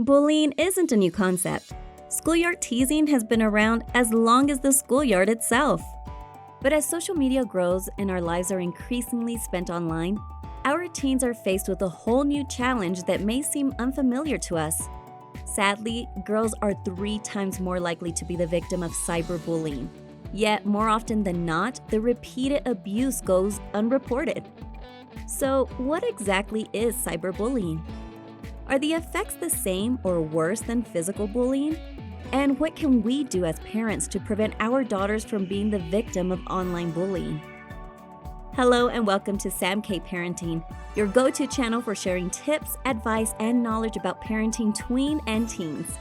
Bullying isn't a new concept. Schoolyard teasing has been around as long as the schoolyard itself. But as social media grows and our lives are increasingly spent online, our teens are faced with a whole new challenge that may seem unfamiliar to us. Sadly, girls are 3 times more likely to be the victim of cyberbullying. Yet, more often than not, the repeated abuse goes unreported. So, what exactly is cyberbullying? Are the effects the same or worse than physical bullying? And what can we do as parents to prevent our daughters from being the victim of online bullying? Hello and welcome to Sam.K Parenting, your go-to channel for sharing tips, advice, and knowledge about parenting tween and teens.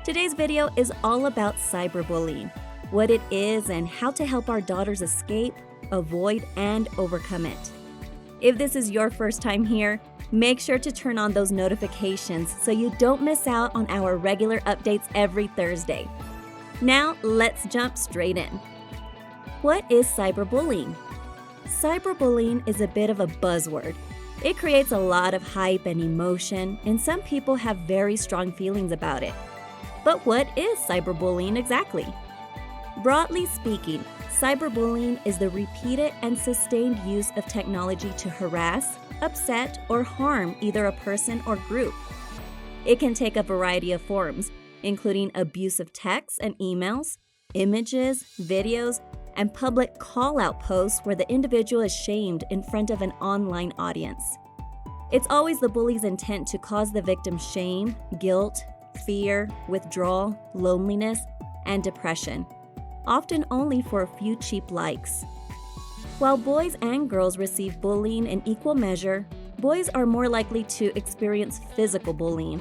Today's video is all about cyberbullying, what it is and how to help our daughters escape, avoid, and overcome it. If this is your first time here, make sure to turn on those notifications so you don't miss out on our regular updates every Thursday. Now, let's jump straight in. What is cyberbullying? Cyberbullying is a bit of a buzzword. It creates a lot of hype and emotion, and some people have very strong feelings about it. But what is cyberbullying exactly? Broadly speaking, cyberbullying is the repeated and sustained use of technology to harass, upset, or harm either a person or group. It can take a variety of forms, including abusive texts and emails, images, videos, and public call-out posts where the individual is shamed in front of an online audience. It's always the bully's intent to cause the victim shame, guilt, fear, withdrawal, loneliness, and depression, often only for a few cheap likes. While boys and girls receive bullying in equal measure, boys are more likely to experience physical bullying,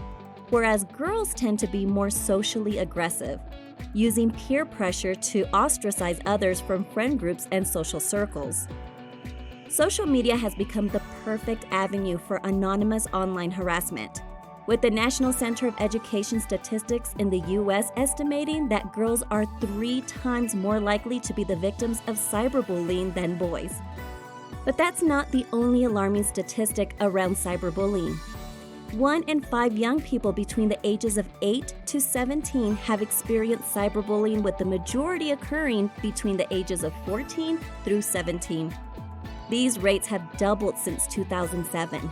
whereas girls tend to be more socially aggressive, using peer pressure to ostracize others from friend groups and social circles. Social media has become the perfect avenue for anonymous online harassment, with the National Center of Education Statistics in the U.S. estimating that girls are 3 times more likely to be the victims of cyberbullying than boys. But that's not the only alarming statistic around cyberbullying. 1 in 5 young people between the ages of 8 to 17 have experienced cyberbullying, with the majority occurring between the ages of 14 through 17. These rates have doubled since 2007.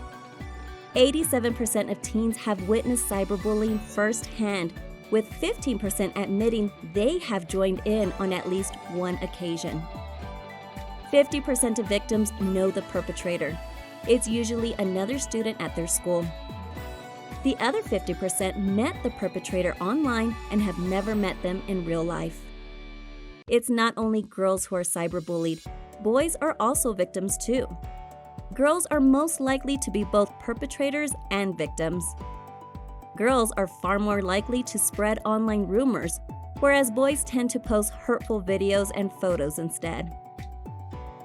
87% of teens have witnessed cyberbullying firsthand, with 15% admitting they have joined in on at least one occasion. 50% of victims know the perpetrator. It's usually another student at their school. The other 50% met the perpetrator online and have never met them in real life. It's not only girls who are cyberbullied, boys are also victims too. Girls are most likely to be both perpetrators and victims. Girls are far more likely to spread online rumors, whereas boys tend to post hurtful videos and photos instead.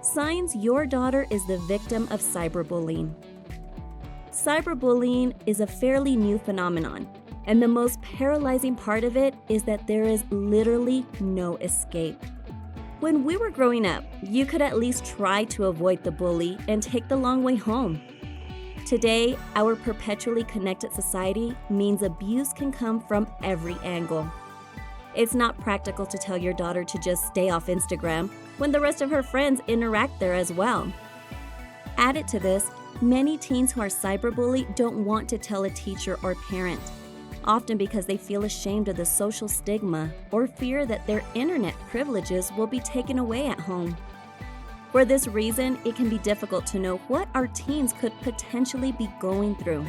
Signs your daughter is the victim of cyberbullying. Cyberbullying is a fairly new phenomenon, and the most paralyzing part of it is that there is literally no escape. When we were growing up, you could at least try to avoid the bully and take the long way home. Today, our perpetually connected society means abuse can come from every angle. It's not practical to tell your daughter to just stay off Instagram when the rest of her friends interact there as well. Added to this, many teens who are cyberbullied don't want to tell a teacher or parent, often because they feel ashamed of the social stigma or fear that their internet privileges will be taken away at home. For this reason, it can be difficult to know what our teens could potentially be going through.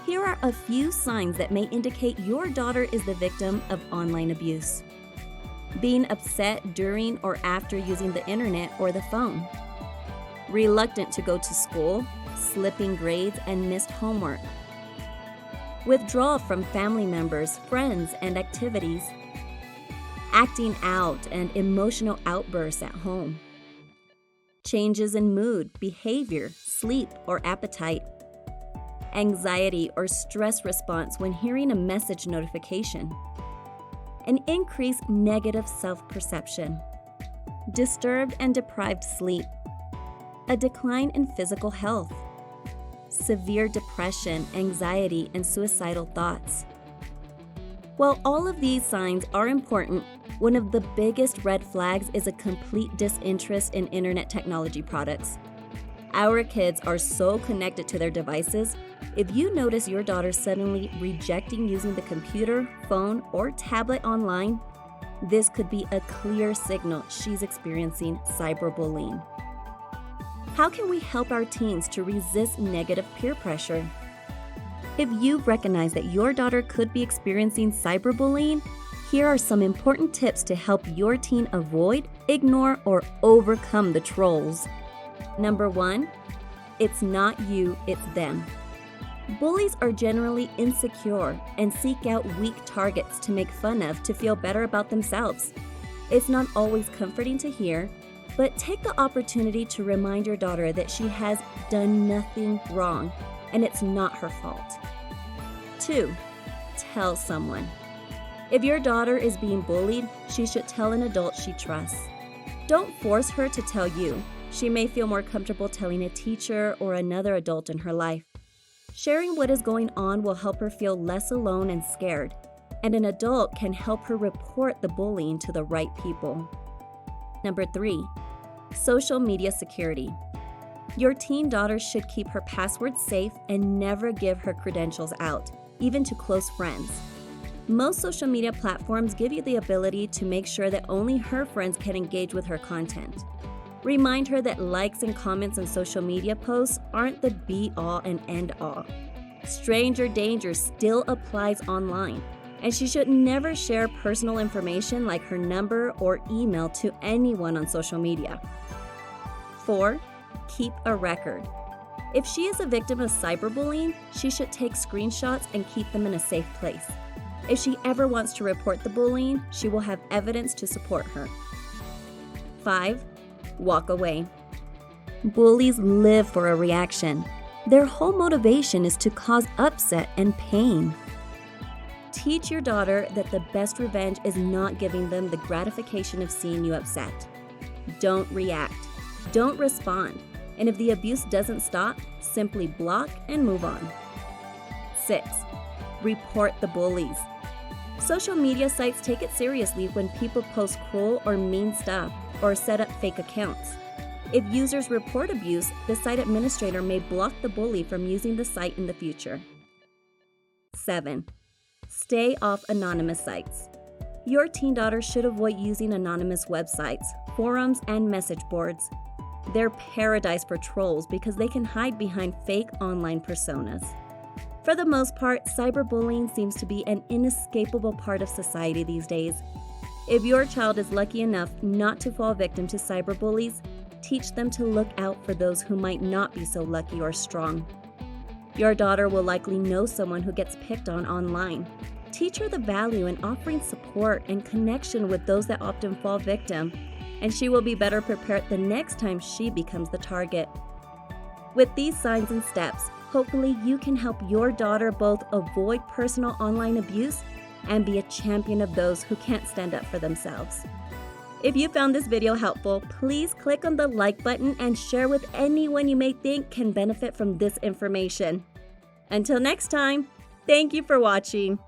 Here are a few signs that may indicate your daughter is the victim of online abuse. Being upset during or after using the internet or the phone. Reluctant to go to school, slipping grades, and missed homework. Withdrawal from family members, friends, and activities. Acting out and emotional outbursts at home. Changes in mood, behavior, sleep, or appetite. Anxiety or stress response when hearing a message notification. An increased negative self-perception. Disturbed and deprived sleep. A decline in physical health. severe depression, anxiety, and suicidal thoughts. While all of these signs are important, one of the biggest red flags is a complete disinterest in internet technology products. Our kids are so connected to their devices. If you notice your daughter suddenly rejecting using the computer, phone, or tablet online, this could be a clear signal she's experiencing cyberbullying. How can we help our teens to resist negative peer pressure? If you've recognized that your daughter could be experiencing cyberbullying, here are some important tips to help your teen avoid, ignore, or overcome the trolls. Number 1, it's not you, it's them. Bullies are generally insecure and seek out weak targets to make fun of to feel better about themselves. It's not always comforting to hear, but take the opportunity to remind your daughter that she has done nothing wrong and it's not her fault. 2, tell someone. If your daughter is being bullied, she should tell an adult she trusts. Don't force her to tell you. She may feel more comfortable telling a teacher or another adult in her life. Sharing what is going on will help her feel less alone and scared, and an adult can help her report the bullying to the right people. Number 3, social media security. Your teen daughter should keep her passwords safe and never give her credentials out, even to close friends. Most social media platforms give you the ability to make sure that only her friends can engage with her content. Remind her that likes and comments on social media posts aren't the be-all and end-all. Stranger danger still applies online, and she should never share personal information like her number or email to anyone on social media. 4, keep a record. If she is a victim of cyberbullying, she should take screenshots and keep them in a safe place. If she ever wants to report the bullying, she will have evidence to support her. 5, walk away. Bullies live for a reaction. Their whole motivation is to cause upset and pain. Teach your daughter that the best revenge is not giving them the gratification of seeing you upset. Don't react. Don't respond. And if the abuse doesn't stop, simply block and move on. 6, report the bullies. Social media sites take it seriously when people post cruel or mean stuff or set up fake accounts. If users report abuse, the site administrator may block the bully from using the site in the future. 7, stay off anonymous sites. Your teen daughter should avoid using anonymous websites, forums, and message boards. They're paradise for trolls because they can hide behind fake online personas. For the most part, cyberbullying seems to be an inescapable part of society these days. If your child is lucky enough not to fall victim to cyberbullies, teach them to look out for those who might not be so lucky or strong. Your daughter will likely know someone who gets picked on online. Teach her the value in offering support and connection with those that often fall victim, and she will be better prepared the next time she becomes the target. With these signs and steps, hopefully you can help your daughter both avoid personal online abuse and be a champion of those who can't stand up for themselves. If you found this video helpful, please click on the like button and share with anyone you may think can benefit from this information. Until next time, thank you for watching.